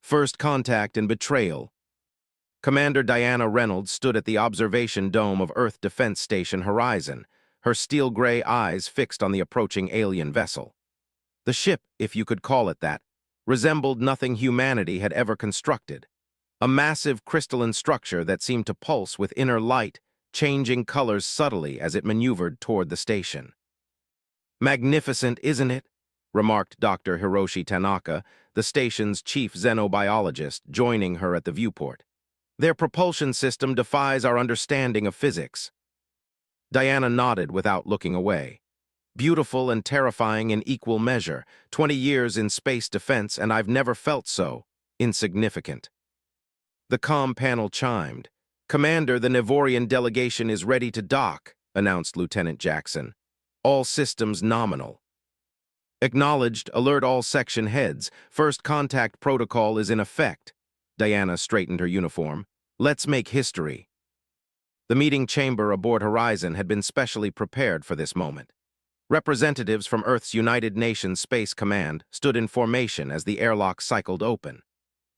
First contact and betrayal. Commander Diana Reynolds stood at the observation dome of Earth Defense Station Horizon, her steel-gray eyes fixed on the approaching alien vessel. The ship, if you could call it that, resembled nothing humanity had ever constructed. A massive crystalline structure that seemed to pulse with inner light, changing colors subtly as it maneuvered toward the station. "Magnificent, isn't it?" remarked Dr. Hiroshi Tanaka, the station's chief xenobiologist, joining her at the viewport. "Their propulsion system defies our understanding of physics." Diana nodded without looking away. "Beautiful and terrifying in equal measure. 20 years in space defense, and I've never felt so insignificant." The comm panel chimed. "Commander, the Nevorian delegation is ready to dock," announced Lieutenant Jackson. "All systems nominal." "Acknowledged. Alert all section heads. First contact protocol is in effect." Diana straightened her uniform. "Let's make history." The meeting chamber aboard Horizon had been specially prepared for this moment. Representatives from Earth's United Nations Space Command stood in formation as the airlock cycled open.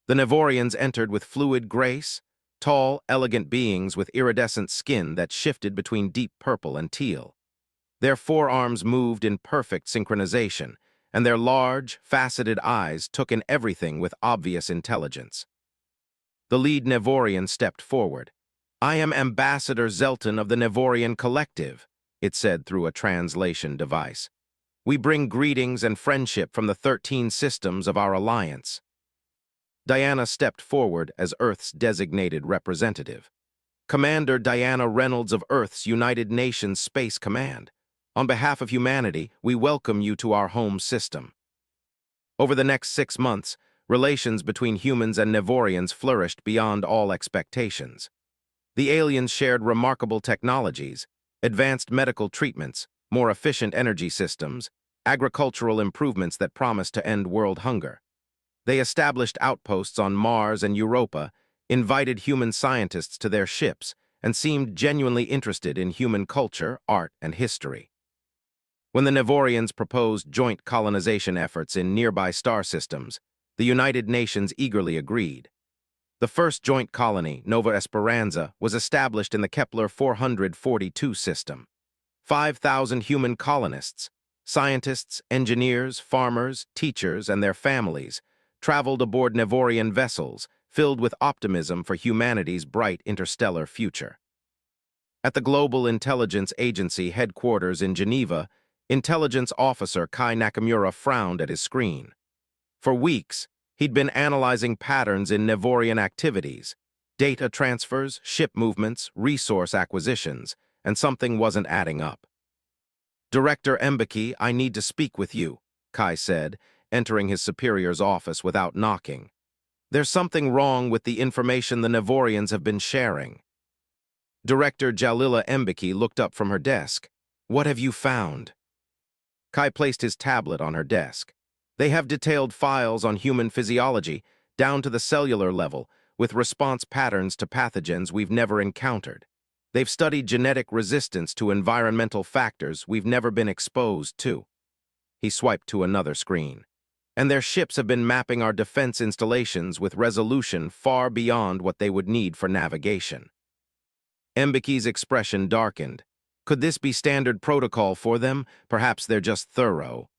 The Nevorians entered with fluid grace, tall, elegant beings with iridescent skin that shifted between deep purple and teal. Their forearms moved in perfect synchronization, and their large, faceted eyes took in everything with obvious intelligence. The lead Nevorian stepped forward. "I am Ambassador Zelton of the Nevorian Collective," it said through a translation device. "We bring greetings and friendship from the 13 systems of our alliance." Diana stepped forward as Earth's designated representative. "Commander Diana Reynolds of Earth's United Nations Space Command. On behalf of humanity, we welcome you to our home system." Over the next 6 months, relations between humans and Nevorians flourished beyond all expectations. The aliens shared remarkable technologies, advanced medical treatments, more efficient energy systems, agricultural improvements that promised to end world hunger. They established outposts on Mars and Europa, invited human scientists to their ships, and seemed genuinely interested in human culture, art, and history. When the Nevorians proposed joint colonization efforts in nearby star systems, the United Nations eagerly agreed. The first joint colony, Nova Esperanza, was established in the Kepler 442 system. 5,000 human colonists, scientists, engineers, farmers, teachers, and their families, traveled aboard Nevorian vessels, filled with optimism for humanity's bright interstellar future. At the Global Intelligence Agency headquarters in Geneva, intelligence officer Kai Nakamura frowned at his screen. For weeks, he'd been analyzing patterns in Nevorian activities, data transfers, ship movements, resource acquisitions, and something wasn't adding up. "Director Mbeki, I need to speak with you," Kai said, entering his superior's office without knocking. "There's something wrong with the information the Nevorians have been sharing." Director Jalila Mbeki looked up from her desk. "What have you found?" Kai placed his tablet on her desk. "They have detailed files on human physiology, down to the cellular level, with response patterns to pathogens we've never encountered. They've studied genetic resistance to environmental factors we've never been exposed to." He swiped to another screen. "And their ships have been mapping our defense installations with resolution far beyond what they would need for navigation." Mbeki's expression darkened. Could this be standard protocol for them? Perhaps they're just thorough.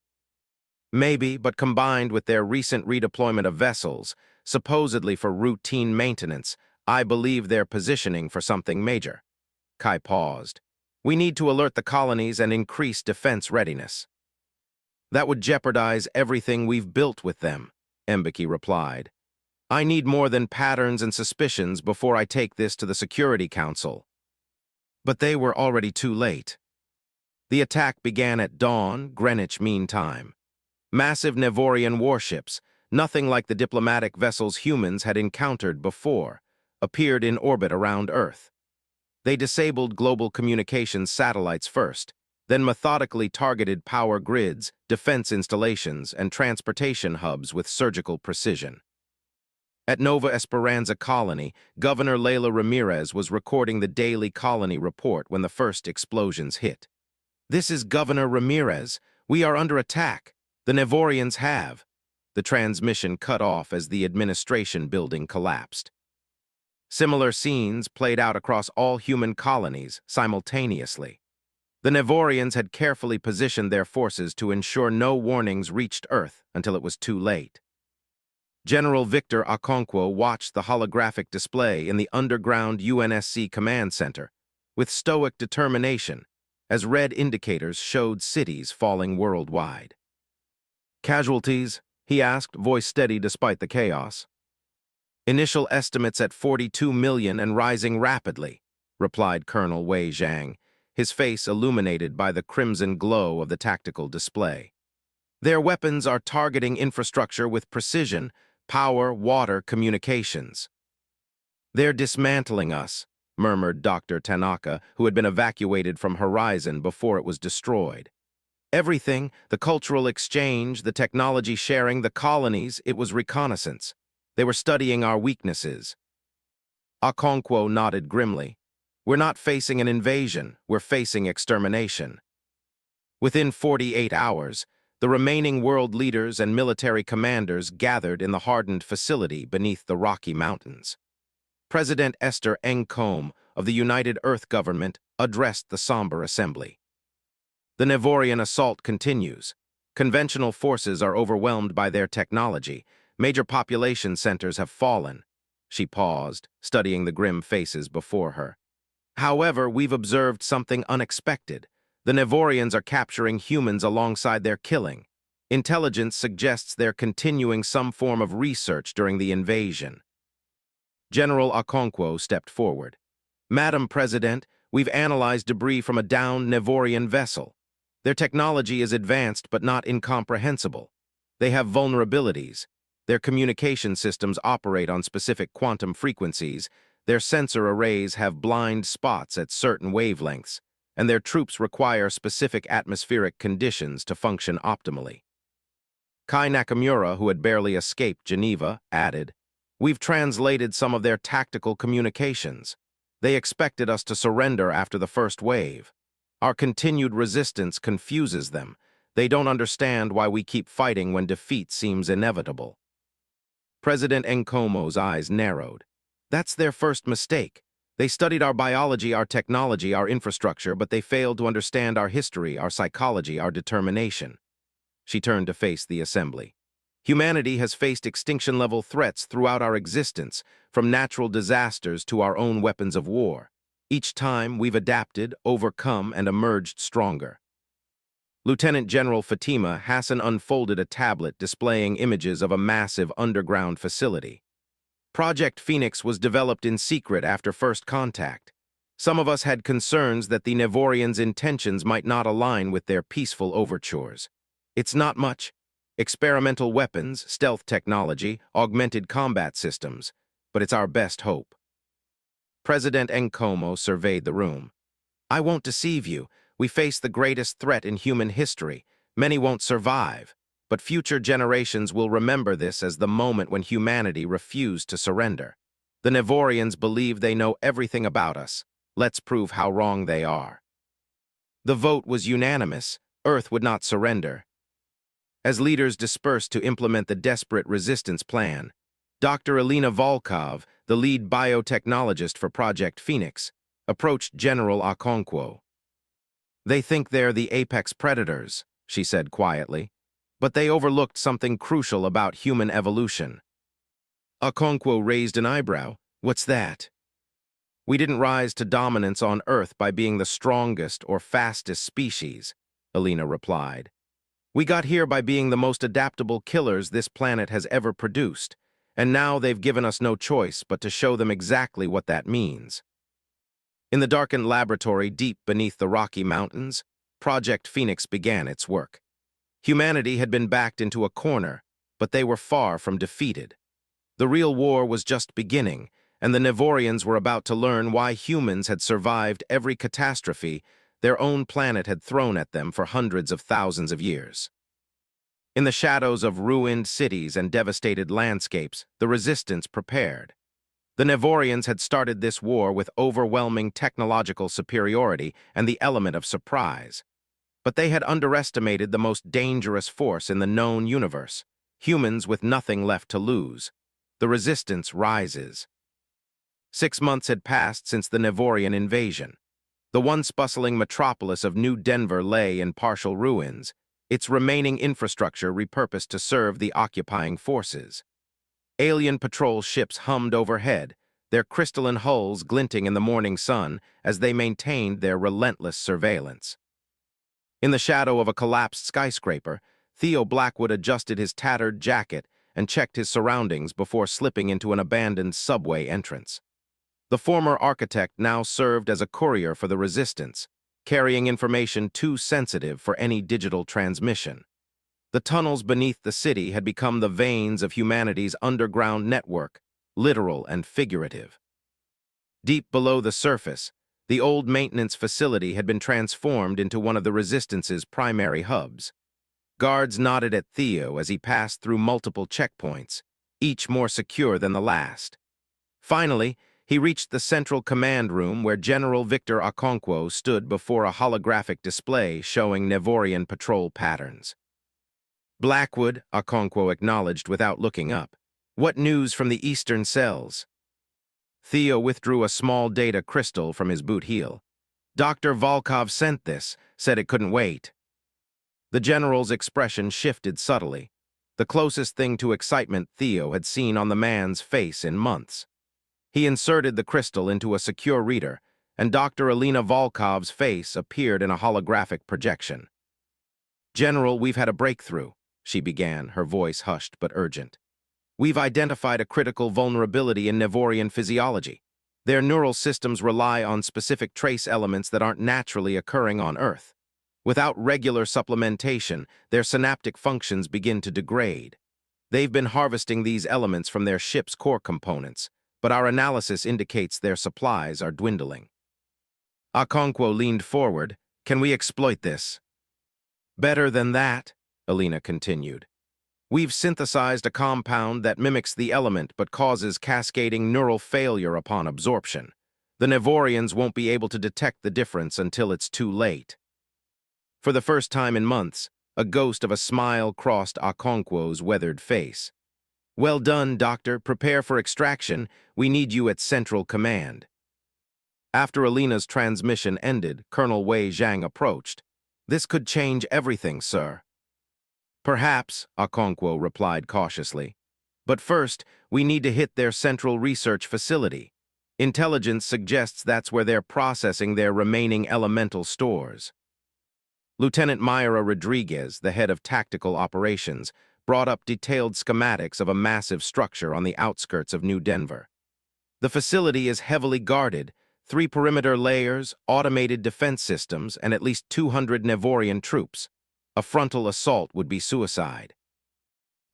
"Maybe, but combined with their recent redeployment of vessels, supposedly for routine maintenance, I believe they're positioning for something major." Kai paused. "We need to alert the colonies and increase defense readiness." "That would jeopardize everything we've built with them," Mbeki replied. "I need more than patterns and suspicions before I take this to the Security Council." But they were already too late. The attack began at dawn, Greenwich Mean Time. Massive Nevorian warships, nothing like the diplomatic vessels humans had encountered before, appeared in orbit around Earth. They disabled global communications satellites first, then methodically targeted power grids, defense installations, and transportation hubs with surgical precision. At Nova Esperanza Colony, Governor Leila Ramirez was recording the daily colony report when the first explosions hit. "This is Governor Ramirez. We are under attack. The Nevorians have." The transmission cut off as the administration building collapsed. Similar scenes played out across all human colonies simultaneously. The Nevorians had carefully positioned their forces to ensure no warnings reached Earth until it was too late. General Victor Okonkwo watched the holographic display in the underground UNSC command center with stoic determination as red indicators showed cities falling worldwide. "Casualties?" he asked, voice steady despite the chaos. "Initial estimates at 42 million and rising rapidly," replied Colonel Wei Zhang, his face illuminated by the crimson glow of the tactical display. "Their weapons are targeting infrastructure with precision, power, water, communications." "They're dismantling us," murmured Dr. Tanaka, who had been evacuated from Horizon before it was destroyed. "Everything, the cultural exchange, the technology sharing, the colonies, it was reconnaissance. They were studying our weaknesses." Okonkwo nodded grimly. "We're not facing an invasion, we're facing extermination." Within 48 hours, the remaining world leaders and military commanders gathered in the hardened facility beneath the Rocky Mountains. President Esther Encombe of the United Earth Government addressed the somber assembly. "The Nevorian assault continues. Conventional forces are overwhelmed by their technology. Major population centers have fallen." She paused, studying the grim faces before her. "However, we've observed something unexpected. The Nevorians are capturing humans alongside their killing. Intelligence suggests they're continuing some form of research during the invasion." General Okonkwo stepped forward. "Madam President, we've analyzed debris from a downed Nevorian vessel. Their technology is advanced but not incomprehensible. They have vulnerabilities. Their communication systems operate on specific quantum frequencies. Their sensor arrays have blind spots at certain wavelengths, and their troops require specific atmospheric conditions to function optimally." Kai Nakamura, who had barely escaped Geneva, added, "We've translated some of their tactical communications. They expected us to surrender after the first wave. Our continued resistance confuses them. They don't understand why we keep fighting when defeat seems inevitable." President Nkomo's eyes narrowed. "That's their first mistake. They studied our biology, our technology, our infrastructure, but they failed to understand our history, our psychology, our determination." She turned to face the assembly. "Humanity has faced extinction-level threats throughout our existence, from natural disasters to our own weapons of war. Each time, we've adapted, overcome, and emerged stronger." Lieutenant General Fatima Hassan unfolded a tablet displaying images of a massive underground facility. "Project Phoenix was developed in secret after first contact. Some of us had concerns that the Nevorians' intentions might not align with their peaceful overtures. It's not much. Experimental weapons, stealth technology, augmented combat systems, but it's our best hope." President Nkomo surveyed the room. "I won't deceive you. We face the greatest threat in human history. Many won't survive, but future generations will remember this as the moment when humanity refused to surrender. The Nevorians believe they know everything about us. Let's prove how wrong they are." The vote was unanimous. Earth would not surrender. As leaders dispersed to implement the desperate resistance plan, Dr. Elena Volkov, the lead biotechnologist for Project Phoenix, approached General Okonkwo. "They think they're the apex predators," she said quietly, "but they overlooked something crucial about human evolution." Okonkwo raised an eyebrow. "What's that?" "We didn't rise to dominance on Earth by being the strongest or fastest species," Elena replied. "We got here by being the most adaptable killers this planet has ever produced, and now they've given us no choice but to show them exactly what that means." In the darkened laboratory deep beneath the Rocky Mountains, Project Phoenix began its work. Humanity had been backed into a corner, but they were far from defeated. The real war was just beginning, and the Nevorians were about to learn why humans had survived every catastrophe their own planet had thrown at them for hundreds of thousands of years. In the shadows of ruined cities and devastated landscapes, the resistance prepared. The Nevorians had started this war with overwhelming technological superiority and the element of surprise. But they had underestimated the most dangerous force in the known universe, humans with nothing left to lose. The resistance rises. 6 months had passed since the Nevorian invasion. The once bustling metropolis of New Denver lay in partial ruins, its remaining infrastructure repurposed to serve the occupying forces. Alien patrol ships hummed overhead, their crystalline hulls glinting in the morning sun as they maintained their relentless surveillance. In the shadow of a collapsed skyscraper, Theo Blackwood adjusted his tattered jacket and checked his surroundings before slipping into an abandoned subway entrance. The former architect now served as a courier for the Resistance, carrying information too sensitive for any digital transmission. The tunnels beneath the city had become the veins of humanity's underground network, literal and figurative. Deep below the surface, the old maintenance facility had been transformed into one of the Resistance's primary hubs. Guards nodded at Theo as he passed through multiple checkpoints, each more secure than the last. Finally, he reached the central command room where General Victor Okonkwo stood before a holographic display showing Nevorian patrol patterns. Blackwood, Okonkwo acknowledged without looking up. What news from the eastern cells? Theo withdrew a small data crystal from his boot heel. Dr. Volkov sent this, said it couldn't wait. The general's expression shifted subtly, the closest thing to excitement Theo had seen on the man's face in months. He inserted the crystal into a secure reader, and Dr. Alina Volkov's face appeared in a holographic projection. General, we've had a breakthrough, she began, her voice hushed but urgent. We've identified a critical vulnerability in Nevorian physiology. Their neural systems rely on specific trace elements that aren't naturally occurring on Earth. Without regular supplementation, their synaptic functions begin to degrade. They've been harvesting these elements from their ship's core components, but our analysis indicates their supplies are dwindling. Okonkwo leaned forward. Can we exploit this? Better than that, Alina continued. We've synthesized a compound that mimics the element but causes cascading neural failure upon absorption. The Nevorians won't be able to detect the difference until it's too late. For the first time in months, a ghost of a smile crossed Okonkwo's weathered face. Well done, Doctor. Prepare for extraction. We need you at Central Command. After Alina's transmission ended, Colonel Wei Zhang approached. This could change everything, sir. Perhaps, Okonkwo replied cautiously. But first, we need to hit their central research facility. Intelligence suggests that's where they're processing their remaining elemental stores. Lieutenant Mayra Rodriguez, the head of tactical operations, brought up detailed schematics of a massive structure on the outskirts of New Denver. The facility is heavily guarded, 3 perimeter layers, automated defense systems, and at least 200 Nevorian troops. A frontal assault would be suicide.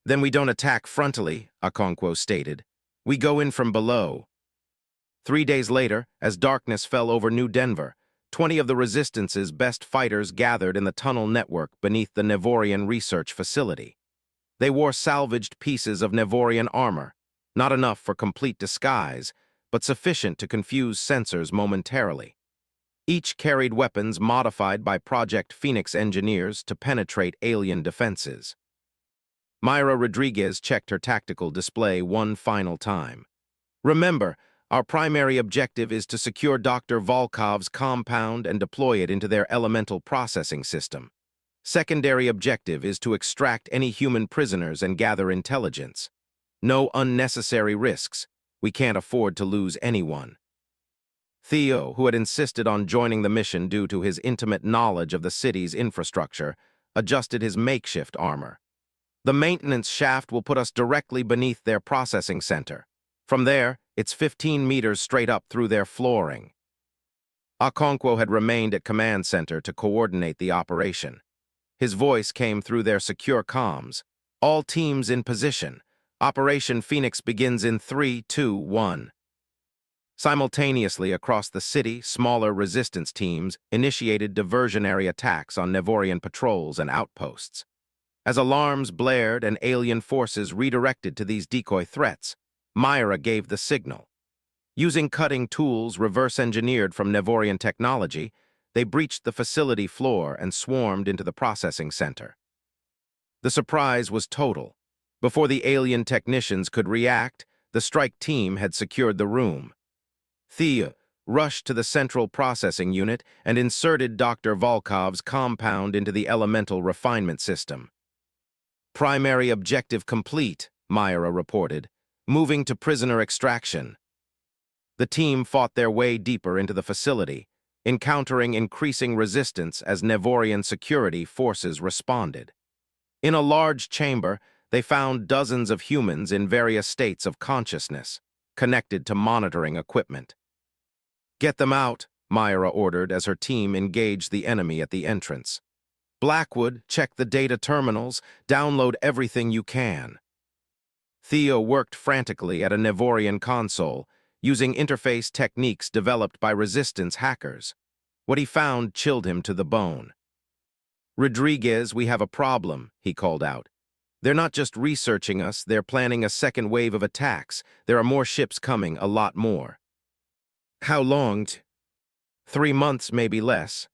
Then we don't attack frontally, Okonkwo stated. We go in from below. 3 days later, as darkness fell over New Denver, 20 of the Resistance's best fighters gathered in the tunnel network beneath the Nevorian research facility. They wore salvaged pieces of Nevorian armor, not enough for complete disguise, but sufficient to confuse sensors momentarily. Each carried weapons modified by Project Phoenix engineers to penetrate alien defenses. Mayra Rodriguez checked her tactical display one final time. Remember, our primary objective is to secure Dr. Volkov's compound and deploy it into their elemental processing system. Secondary objective is to extract any human prisoners and gather intelligence. No unnecessary risks. We can't afford to lose anyone. Theo, who had insisted on joining the mission due to his intimate knowledge of the city's infrastructure, adjusted his makeshift armor. The maintenance shaft will put us directly beneath their processing center. From there, it's 15 meters straight up through their flooring. Okonkwo had remained at command center to coordinate the operation. His voice came through their secure comms. All teams in position. Operation Phoenix begins in 3, 2, 1. Simultaneously across the city, smaller resistance teams initiated diversionary attacks on Nevorian patrols and outposts. As alarms blared and alien forces redirected to these decoy threats, Mayra gave the signal. Using cutting tools reverse-engineered from Nevorian technology, they breached the facility floor and swarmed into the processing center. The surprise was total. Before the alien technicians could react, the strike team had secured the room. Thea rushed to the central processing unit and inserted Dr. Volkov's compound into the elemental refinement system. Primary objective complete, Myra reported, moving to prisoner extraction. The team fought their way deeper into the facility, encountering increasing resistance as Nevorian security forces responded. In a large chamber, they found dozens of humans in various states of consciousness, connected to monitoring equipment. "Get them out," Myra ordered as her team engaged the enemy at the entrance. "Blackwood, check the data terminals, download everything you can." Theo worked frantically at a Nevorian console, using interface techniques developed by Resistance hackers. What he found chilled him to the bone. "Rodriguez, we have a problem," he called out. "They're not just researching us, they're planning a second wave of attacks. There are more ships coming, a lot more." "How long?" 3 months, maybe less."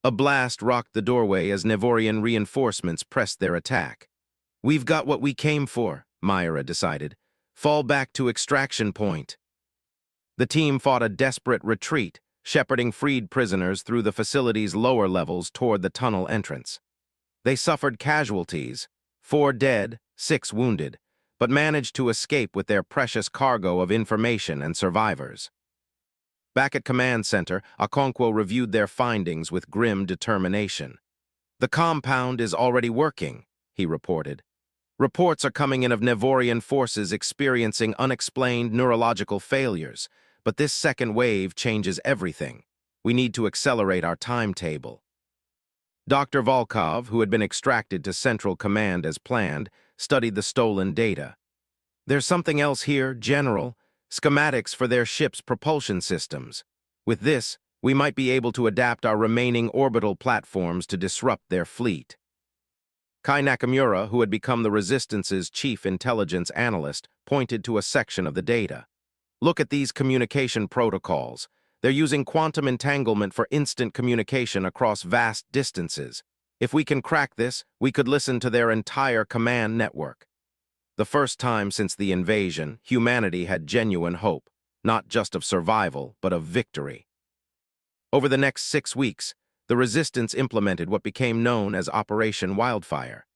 A blast rocked the doorway as Nevorian reinforcements pressed their attack. "We've got what we came for," Myra decided. "Fall back to extraction point." The team fought a desperate retreat, shepherding freed prisoners through the facility's lower levels toward the tunnel entrance. They suffered casualties, 4 dead, 6 wounded, but managed to escape with their precious cargo of information and survivors. Back at Command Center, Okonkwo reviewed their findings with grim determination. "The compound is already working," he reported. "Reports are coming in of Nevorian forces experiencing unexplained neurological failures, but this second wave changes everything. We need to accelerate our timetable." Dr. Volkov, who had been extracted to Central Command as planned, studied the stolen data. "There's something else here, General. Schematics for their ship's propulsion systems. With this, we might be able to adapt our remaining orbital platforms to disrupt their fleet." Kai Nakamura, who had become the Resistance's chief intelligence analyst, pointed to a section of the data. "Look at these communication protocols. They're using quantum entanglement for instant communication across vast distances. If we can crack this, we could listen to their entire command network." The first time since the invasion, humanity had genuine hope, not just of survival, but of victory. Over the next 6 weeks, the Resistance implemented what became known as Operation Wildfire.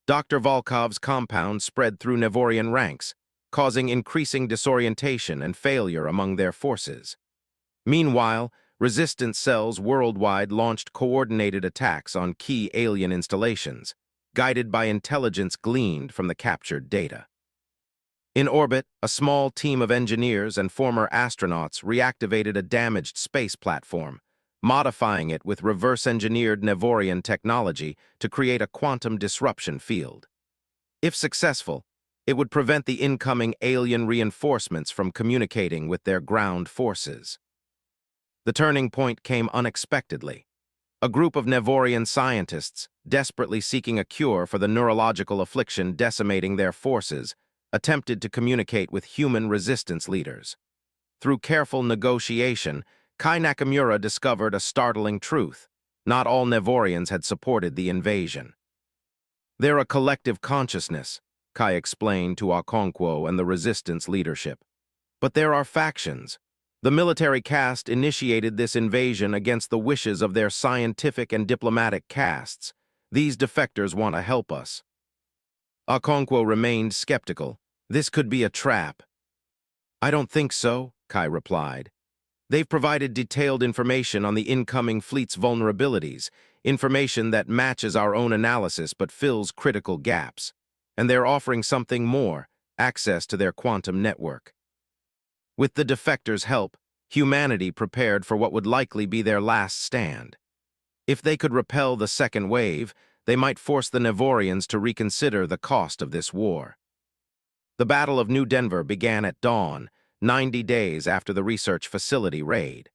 Dr. Volkov's compound spread through Nevorian ranks, causing increasing disorientation and failure among their forces. Meanwhile, Resistance cells worldwide launched coordinated attacks on key alien installations, guided by intelligence gleaned from the captured data. In orbit, a small team of engineers and former astronauts reactivated a damaged space platform, modifying it with reverse-engineered Nevorian technology to create a quantum disruption field. If successful, it would prevent the incoming alien reinforcements from communicating with their ground forces. The turning point came unexpectedly. A group of Nevorian scientists, desperately seeking a cure for the neurological affliction decimating their forces, attempted to communicate with human resistance leaders. Through careful negotiation, Kai Nakamura discovered a startling truth. Not all Nevorians had supported the invasion. "They're a collective consciousness," Kai explained to Okonkwo and the resistance leadership. "But there are factions. The military caste initiated this invasion against the wishes of their scientific and diplomatic castes. These defectors want to help us." Okonkwo remained skeptical. "This could be a trap." "I don't think so," Kai replied. "They've provided detailed information on the incoming fleet's vulnerabilities, information that matches our own analysis but fills critical gaps. And they're offering something more, access to their quantum network." With the defectors' help, humanity prepared for what would likely be their last stand. If they could repel the second wave, they might force the Nevorians to reconsider the cost of this war. The Battle of New Denver began at dawn, 90 days after the research facility raid.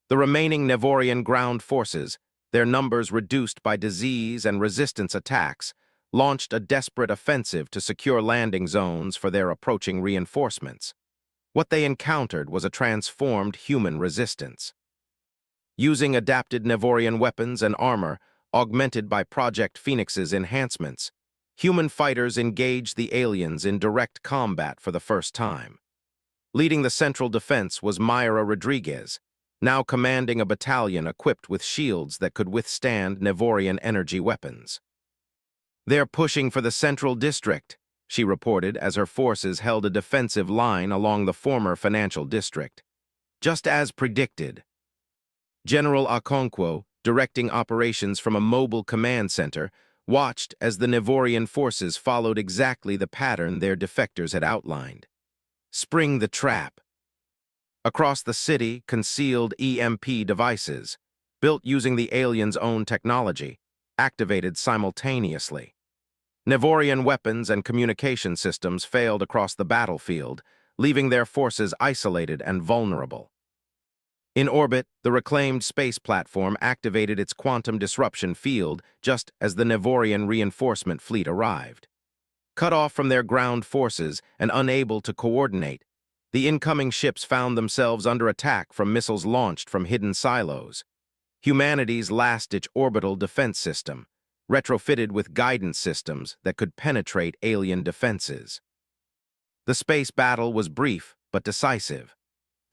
The remaining Nevorian ground forces, their numbers reduced by disease and resistance attacks, launched a desperate offensive to secure landing zones for their approaching reinforcements. What they encountered was a transformed human resistance. Using adapted Nevorian weapons and armor, augmented by Project Phoenix's enhancements, human fighters engaged the aliens in direct combat for the first time. Leading the central defense was Mayra Rodriguez, now commanding a battalion equipped with shields that could withstand Nevorian energy weapons. "They're pushing for the central district," she reported as her forces held a defensive line along the former financial district. Just as predicted. General Okonkwo, directing operations from a mobile command center, watched as the Nevorian forces followed exactly the pattern their defectors had outlined. Spring the trap. Across the city, concealed EMP devices, built using the aliens' own technology, activated simultaneously. Nevorian weapons and communication systems failed across the battlefield, leaving their forces isolated and vulnerable. In orbit, the reclaimed space platform activated its quantum disruption field just as the Nevorian reinforcement fleet arrived. Cut off from their ground forces and unable to coordinate, the incoming ships found themselves under attack from missiles launched from hidden silos. Humanity's last-ditch orbital defense system, retrofitted with guidance systems that could penetrate alien defenses. The space battle was brief but decisive.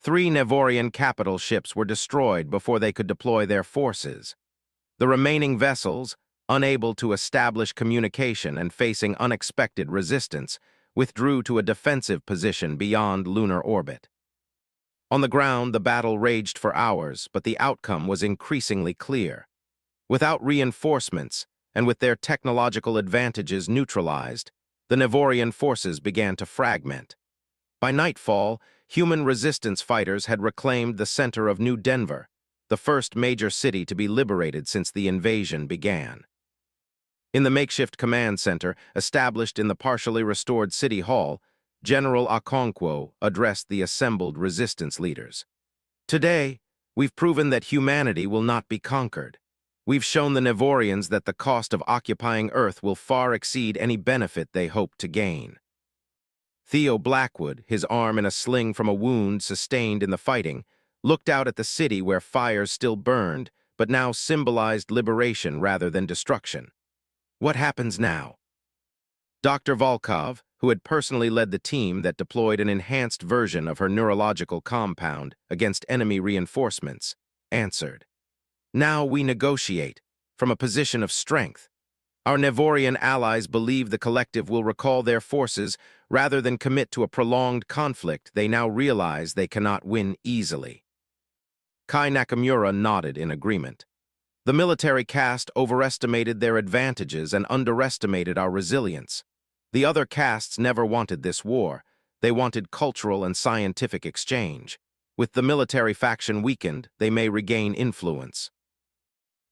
3 Nevorian capital ships were destroyed before they could deploy their forces. The remaining vessels, unable to establish communication and facing unexpected resistance, withdrew to a defensive position beyond lunar orbit. On the ground, the battle raged for hours, but the outcome was increasingly clear. Without reinforcements, and with their technological advantages neutralized, the Nevorian forces began to fragment. By nightfall, human resistance fighters had reclaimed the center of New Denver, the first major city to be liberated since the invasion began. In the makeshift command center, established in the partially restored City Hall, General Okonkwo addressed the assembled resistance leaders. "Today, we've proven that humanity will not be conquered. We've shown the Nevorians that the cost of occupying Earth will far exceed any benefit they hope to gain." Theo Blackwood, his arm in a sling from a wound sustained in the fighting, looked out at the city where fires still burned, but now symbolized liberation rather than destruction. What happens now? Dr. Volkov, who had personally led the team that deployed an enhanced version of her neurological compound against enemy reinforcements, answered. "Now we negotiate, from a position of strength. Our Nevorian allies believe the collective will recall their forces rather than commit to a prolonged conflict they now realize they cannot win easily." Kai Nakamura nodded in agreement. "The military caste overestimated their advantages and underestimated our resilience. The other castes never wanted this war. They wanted cultural and scientific exchange. With the military faction weakened, they may regain influence."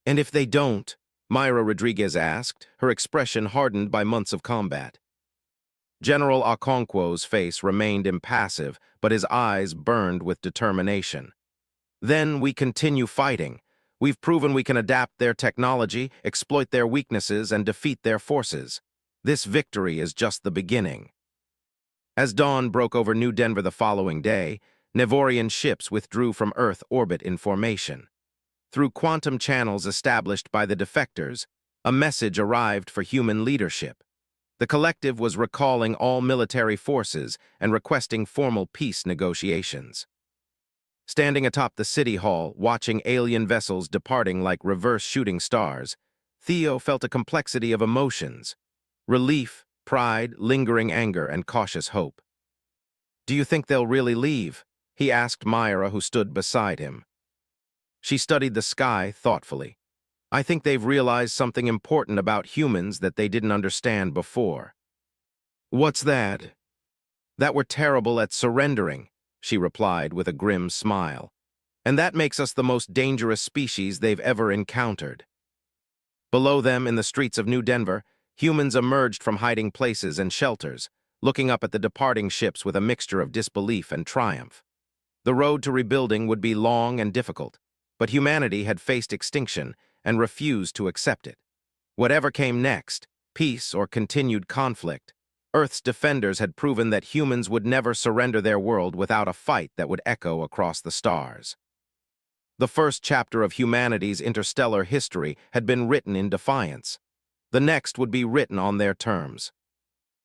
"And if they don't?" Mayra Rodriguez asked, her expression hardened by months of combat. General Okonkwo's face remained impassive, but his eyes burned with determination. "Then we continue fighting. We've proven we can adapt their technology, exploit their weaknesses, and defeat their forces. This victory is just the beginning." As dawn broke over New Denver the following day, Nevorian ships withdrew from Earth orbit in formation. Through quantum channels established by the defectors, a message arrived for human leadership. The collective was recalling all military forces and requesting formal peace negotiations. Standing atop the City Hall, watching alien vessels departing like reverse shooting stars, Theo felt a complexity of emotions: relief, pride, lingering anger, and cautious hope. "Do you think they'll really leave?" he asked Mayra, who stood beside him. She studied the sky thoughtfully. "I think they've realized something important about humans that they didn't understand before." "What's that?" "That we're terrible at surrendering," she replied with a grim smile. "And that makes us the most dangerous species they've ever encountered." Below them, in the streets of New Denver, humans emerged from hiding places and shelters, looking up at the departing ships with a mixture of disbelief and triumph. The road to rebuilding would be long and difficult, but humanity had faced extinction and refused to accept it. Whatever came next, peace or continued conflict, Earth's defenders had proven that humans would never surrender their world without a fight that would echo across the stars. The first chapter of humanity's interstellar history had been written in defiance. The next would be written on their terms.